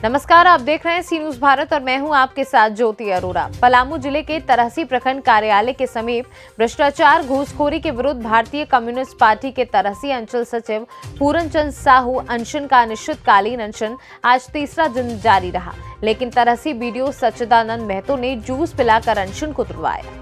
नमस्कार, आप देख रहे हैं सी न्यूज भारत और मैं हूं आपके साथ ज्योति अरोरा। पलामू जिले के तरहसी प्रखंड कार्यालय के समीप भ्रष्टाचार घूसखोरी के विरुद्ध भारतीय कम्युनिस्ट पार्टी के तरहसी अंचल सचिव पूरनचंद साहू अनशन का अनिश्चितकालीन अनशन आज तीसरा दिन जारी रहा, लेकिन तरहसी बीडीओ सच्चिदानंद महतो ने जूस पिलाकर अनशन को तुड़वाया।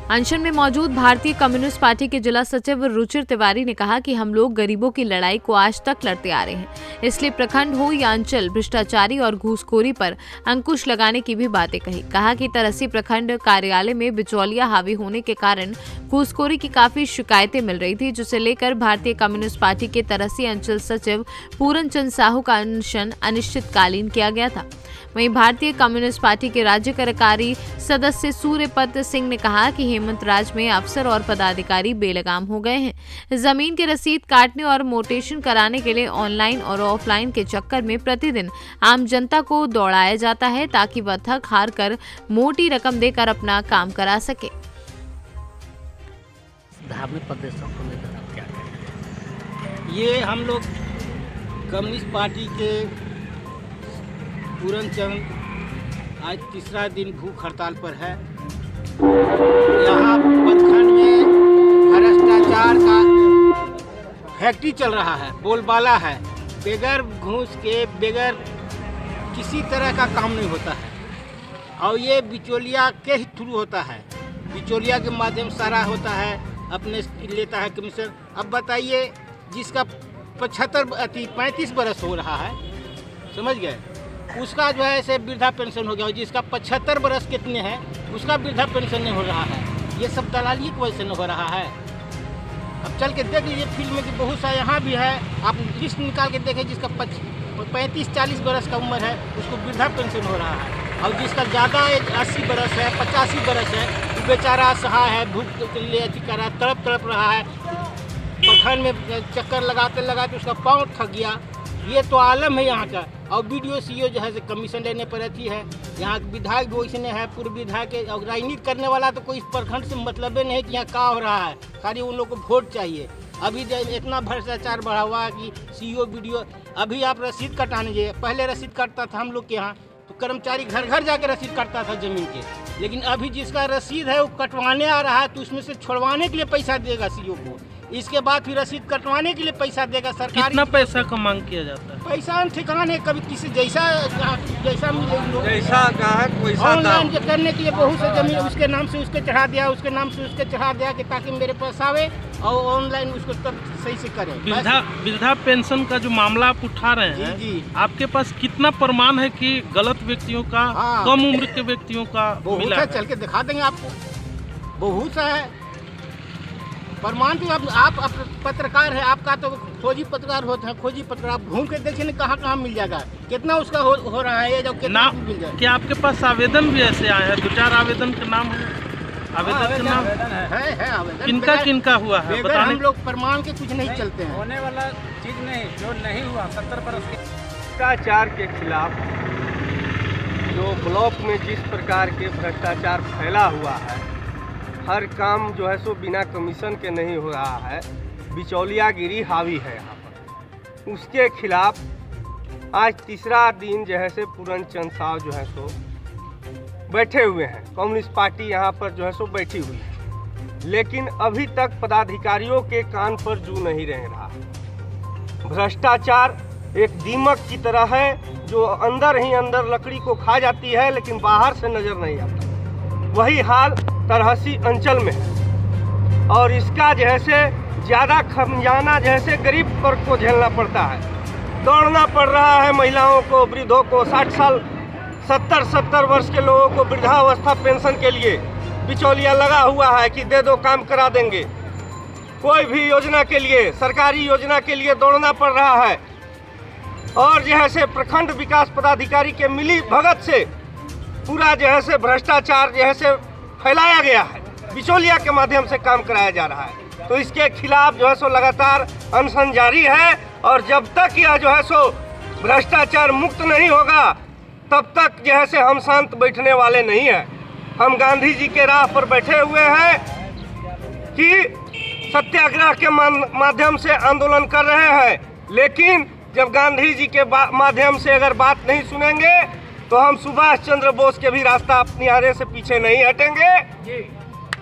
अनशन में मौजूद भारतीय कम्युनिस्ट पार्टी के जिला सचिव रुचिर तिवारी ने कहा कि हम लोग गरीबों की लड़ाई को आज तक लड़ते आ रहे हैं, इसलिए प्रखंड हो या अंचल भ्रष्टाचारी और घूसखोरी पर अंकुश लगाने की भी बातें कही। कहा कि तरहसी प्रखंड कार्यालय में बिचौलिया हावी होने के कारण घूसखोरी की काफी शिकायतें मिल रही थी, जिसे लेकर भारतीय कम्युनिस्ट पार्टी के तरहसी अंचल सचिव पूरनचंद साहू का अनशन अनिश्चितकालीन किया गया था। वहीं भारतीय कम्युनिस्ट पार्टी के राज्य कार्यकारी सदस्य सूर्यपत सिंह ने कहा कि हेमंत राज में अफसर और पदाधिकारी बेलगाम हो गए हैं। जमीन की रसीद काटने और मोटेशन कराने के लिए ऑनलाइन और ऑफलाइन के चक्कर में प्रतिदिन आम जनता को दौड़ाया जाता है, ताकि वह थक हार कर मोटी रकम देकर अपना काम करा सके। धार्मिक प्रदर्शन को लेकर आप क्या कहेंगे? ये हम लोग कम्युनिस्ट पार्टी के पूरनचंद आज तीसरा दिन भूख हड़ताल पर है। यहाँ प्रखंड में भ्रष्टाचार का फैक्ट्री चल रहा है, बोलबाला है। बगैर घूस के बगैर किसी तरह का काम नहीं होता है और ये बिचौलिया के ही थ्रू होता है। बिचौलिया के माध्यम सारा होता है, अपने लेता है कमीशन। अब बताइए, जिसका 35 बरस हो रहा है, समझ गए, उसका जो है ऐसे वृद्धा पेंशन हो गया, और जिसका 75 बरस कितने हैं उसका वृद्धा पेंशन नहीं हो रहा है। ये सब दलाली की वजह से नहीं हो रहा है। अब चल के देख लीजिए फील्ड में कि बहुत सा यहाँ भी है, आप लिस्ट निकाल के देखें, जिसका 35-40 बरस का उम्र है उसको वृद्धा पेंशन हो रहा है, और जिसका ज़्यादा 80 बरस है, 85 बरस है, वो बेचारा असहाय है, भूख के लिए अति कर रहा है, तड़प रहा है। प्रखंड में चक्कर लगाते लगाते उसका पाँव थक गया। ये तो आलम है यहाँ का। और बीडीओ सीईओ जो है से कमीशन लेने पर अथी है। यहाँ विधायक भी वैसे है, पूर्व विधायक के, और राजनीति करने वाला तो कोई इस प्रखंड से मतलब नहीं है कि यहाँ क्या हो रहा है, खाली उन लोग को वोट चाहिए। अभी इतना भ्रष्टाचार बढ़ा हुआ है कि सीईओ बीडीओ, अभी आप रसीद कटाने जाइए, पहले रसीद काटता था हम लोग के यहाँ, तो कर्मचारी घर घर जाके रसीद काटता था जमीन के, लेकिन अभी जिसका रसीद है वो कटवाने आ रहा है तो उसमें से छुड़वाने के लिए पैसा देगा सीईओ को, इसके बाद फिर रसीद कटवाने के लिए पैसा देगा सरकार। कितना पैसा का मांग किया जाता है? पैसा ठिकाना है, कभी किसी जैसा मिले, जैसा ग्राहक वैसा ऑनलाइन करने के लिए बहुत से जमीन उसके नाम से उसके चढ़ा दिया, उसके नाम से उसके चढ़ा दिया कि ताकि मेरे पास आवे और ऑनलाइन उसको तब सही से करें। वृद्धा पेंशन का जो मामला आप उठा रहे हैं, जी, आपके पास कितना प्रमाण है कि गलत व्यक्तियों का, हाँ, कम उम्र के व्यक्तियों का मिला है? चल के दिखा देंगे आपको, बहुत सा है प्रमाण। तो आप पत्रकार है, आपका तो खोजी पत्रकार होते हैं, खोजी पत्रकार, आप घूम के देखिए कहाँ कहाँ मिल जाएगा, कितना उसका हो रहा है, जब कितना मिल जाए। क्या आपके पास आवेदन भी ऐसे आए हैं? 2-4 आवेदन के नाम है? आवेदन के नाम है आवेदन किनका हुआ है बताने? हम लोग प्रमाण के कुछ नहीं चलते हैं, होने वाला चीज नहीं, जो नहीं हुआ 70 बरस के भ्रष्टाचार के खिलाफ जो ब्लॉक में जिस प्रकार के भ्रष्टाचार फैला हुआ है, हर काम जो है सो बिना कमीशन के नहीं हो रहा है, बिचौलियागिरी हावी है यहाँ पर, उसके खिलाफ आज तीसरा दिन जो है से पूरनचंद साहब जो है सो बैठे हुए हैं। कम्युनिस्ट पार्टी यहाँ पर जो है सो बैठी हुई है, लेकिन अभी तक पदाधिकारियों के कान पर जू नहीं रह रहा। भ्रष्टाचार एक दीमक की तरह है जो अंदर ही अंदर लकड़ी को खा जाती है, लेकिन बाहर से नजर नहीं आता। वही हाल तरहसी अंचल में है, और इसका जैसे ज़्यादा खमियाना जैसे गरीब वर्ग को झेलना पड़ता है। दौड़ना पड़ रहा है महिलाओं को, वृद्धों को, 60 साल 70 वर्ष के लोगों को वृद्धावस्था पेंशन के लिए बिचौलिया लगा हुआ है कि दे दो काम करा देंगे। कोई भी योजना के लिए, सरकारी योजना के लिए दौड़ना पड़ रहा है, और जैसे प्रखंड विकास पदाधिकारी के मिली भगत से पूरा जो है से भ्रष्टाचार जो है से फैलाया गया है, बिचौलिया के माध्यम से काम कराया जा रहा है। तो इसके खिलाफ जो है सो लगातार अनशन जारी है, और जब तक यह जो है सो भ्रष्टाचार मुक्त नहीं होगा तब तक जो है से हम शांत बैठने वाले नहीं हैं। हम गांधी जी के राह पर बैठे हुए हैं कि सत्याग्रह के माध्यम से आंदोलन कर रहे हैं, लेकिन जब गांधी जी के माध्यम से अगर बात नहीं सुनेंगे तो हम सुभाष चंद्र बोस के भी रास्ता अपनाने से पीछे नहीं हटेंगे।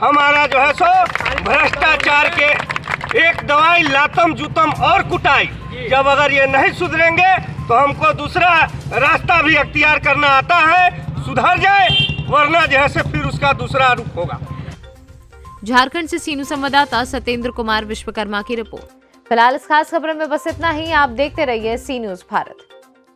हमारा जो है सो भ्रष्टाचार के एक दवाई लातम जूतम और कुटाई, जब अगर ये नहीं सुधरेंगे तो हमको दूसरा रास्ता भी अख्तियार करना आता है। सुधर जाए, वरना जो है से फिर उसका दूसरा रूप होगा। झारखंड से सीनू संवाददाता सत्येंद्र कुमार विश्वकर्मा की रिपोर्ट। फिलहाल इस खास खबर में बस इतना ही। आप देखते रहिए सी न्यूज़ भारत।